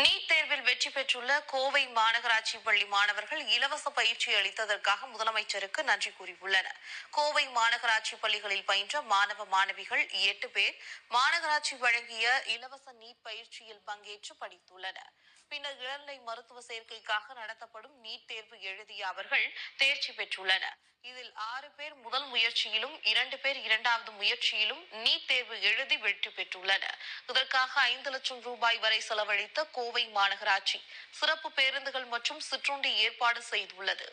NEET தேர்வில் வெற்றி பெற்றுள்ள கோவை மாநகராட்சி பள்ளி மாணவர்கள் இலவச பயிற்சி அளித்ததற்காக முதலமைச்சருக்கு நன்றி கூறியுள்ளனர். கோவை மாநகராட்சி பள்ளிகளில் பயின்ற மாணவ மாணவிகள் 8 பேர் மாநகராட்சி வழங்கிய இலவச நீட் பயிற்சியில் பங்கேற்று படித்துள்ளனர். பின்னர் இளநிலை மருத்துவ சேர்க்கைக்காக நடத்தப்படும் நீட் தேர்வு எழுதிய அவர்கள் தேர்ச்சி பெற்றுள்ளனர். இதில் 6 பேர் முதல் முயற்சியிலும் 2 பேர் இரண்டாவது முயற்சியிலும் நீட் தேர்வு எழுதி வெற்றி பெற்றுள்ளனர். இதற்காக 5 லட்சம் ரூபாய் வரை செலவழித்த கோவை மாநகராட்சி சிறப்பு பேருந்துகள் மற்றும் சிற்றுண்டி ஏற்பாடு செய்துள்ளது.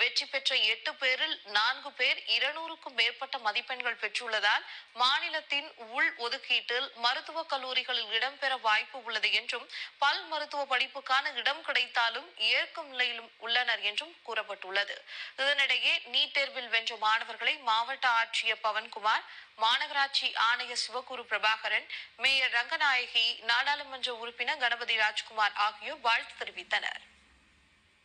வெற்றி பெற்ற 8 பேரில் 4 பேர் 200க்கும் மேற்பட்ட மதிப்பெண்கள் பெற்றுள்ளதால் மாநிலத்தின் உள் ஒதுக்கீட்டில் மருத்துவக் கல்லூரிகளில் இடம்பெற வாய்ப்பு உள்ளது என்றும், பல் மருத்துவ படிப்புக்கான இடம் கிடைத்தாலும் ஏற்கும் நிலையிலும் உள்ளனர் என்றும் கூறப்பட்டுள்ளது. இதனிடையே நீட் தேர்வில் வென்ற மாணவர்களை மாவட்ட ஆட்சியர் பவன்குமார், மாநகராட்சி ஆணையர் சிவகுரு பிரபாகரன், மேயர் ரங்கநாயகி, நாடாளுமன்ற உறுப்பினர் கணபதி ராஜ்குமார் ஆகியோர் வாழ்த்து தெரிவித்தனர்.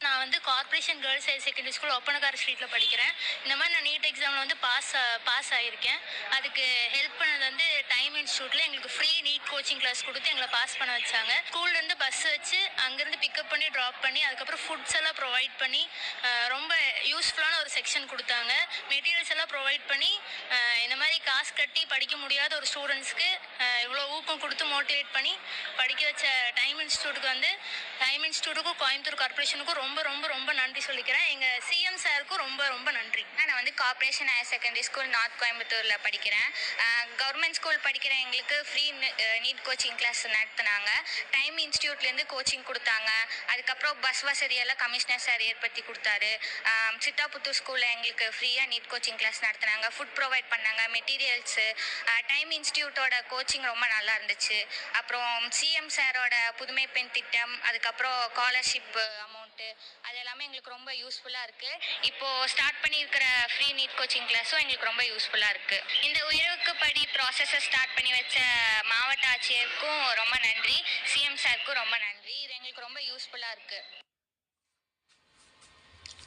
நான் corporation girls higher secondary school Oppanakara ஸ்ட்ரீட்டில் படிக்கிறேன். இந்த மாதிரி நான் நீட் எக்ஸாமில் பாஸ் ஆகியிருக்கேன். அதுக்கு ஹெல்ப் பண்ணது டைம் இன்ஸ்டியூட்டில் எங்களுக்கு ஃப்ரீ நீட் கோச்சிங் கிளாஸ் கொடுத்து எங்களை பாஸ் பண்ண வச்சாங்க. ஸ்கூல்லேருந்து பஸ் வச்சு அங்கேருந்து பிக்கப் பண்ணி ட்ராப் பண்ணி அதுக்கப்புறம் ஃபுட்ஸ் எல்லாம் ப்ரொவைட் பண்ணி ரொம்ப யூஸ்ஃபுல்லான ஒரு செக்ஷன் கொடுத்தாங்க. மெட்டீரியல்ஸ் எல்லாம் ப்ரொவைட் பண்ணி இந்த மாதிரி காசு கட்டி படிக்க முடியாத ஒரு ஸ்டூடெண்ட்ஸ்க்கு இவ்வளோ ஊக்கம் கொடுத்து மோட்டிவேட் பண்ணி படிக்க வச்ச டைம் இன்ஸ்டியூட்டுக்கும் கோயம்புத்தூர் கார்ப்பரேஷனுக்கும் ரொம்ப ரொம்ப ரொம்ப நன்றி சொல்லிக்கிறேன். எங்கள் சிஎம் சாருக்கும் ரொம்ப ரொம்ப நன்றி. நான் corporation higher secondary school north கோயம்புத்தூரில் படிக்கிறேன். கவர்மெண்ட் ஸ்கூல் படிக்கிற எங்களுக்கு ஃப்ரீ நீட் கோச்சிங் கிளாஸ் நடத்தினாங்க. டைம் இன்ஸ்டியூட்லேருந்து கோச்சிங் கொடுத்தாங்க. அதுக்கப்புறம் பஸ் வசதியெல்லாம் கமிஷனர் சார் ஏற்படுத்தி கொடுத்தாரு. சித்தாபுத்தூர் ஸ்கூலில் எங்களுக்கு ஃப்ரீயாக நீட் கோச்சிங் கிளாஸ் நடத்தினாங்க. ஃபுட் ப்ரொவைட் பண்ணாங்க, மெட்டீரியல்ஸு. டைம் இன்ஸ்டியூட்டோட கோச்சிங் ரொம்ப நல்லா இருந்துச்சு. அப்புறம் சிஎம் சாரோட புதுமை பெண் திட்டம், அதுக்கப்புறம் ஸ்காலர்ஷிப் அமௌண்ட்டு, அது எல்லாமே எங்களுக்கு ரொம்ப யூஸ்ஃபுல்லாக இருக்குது. இப்போது ஸ்டார்ட் பண்ணியிருக்கிற ஃப்ரீ நீட் கோச்சிங் கிளாஸும் எங்களுக்கு ரொம்ப யூஸ்ஃபுல்லாக இருக்குது. இந்த உயர்வுக்கு படி ப்ராசஸை ஸ்டார்ட் பண்ணி வச்ச மாவட்ட ஆட்சியருக்கும் ரொம்ப நன்றி, சிஎம் சாருக்கும் ரொம்ப நன்றி. இது எங்களுக்கு ரொம்ப யூஸ்ஃபுல்லாக இருக்குது.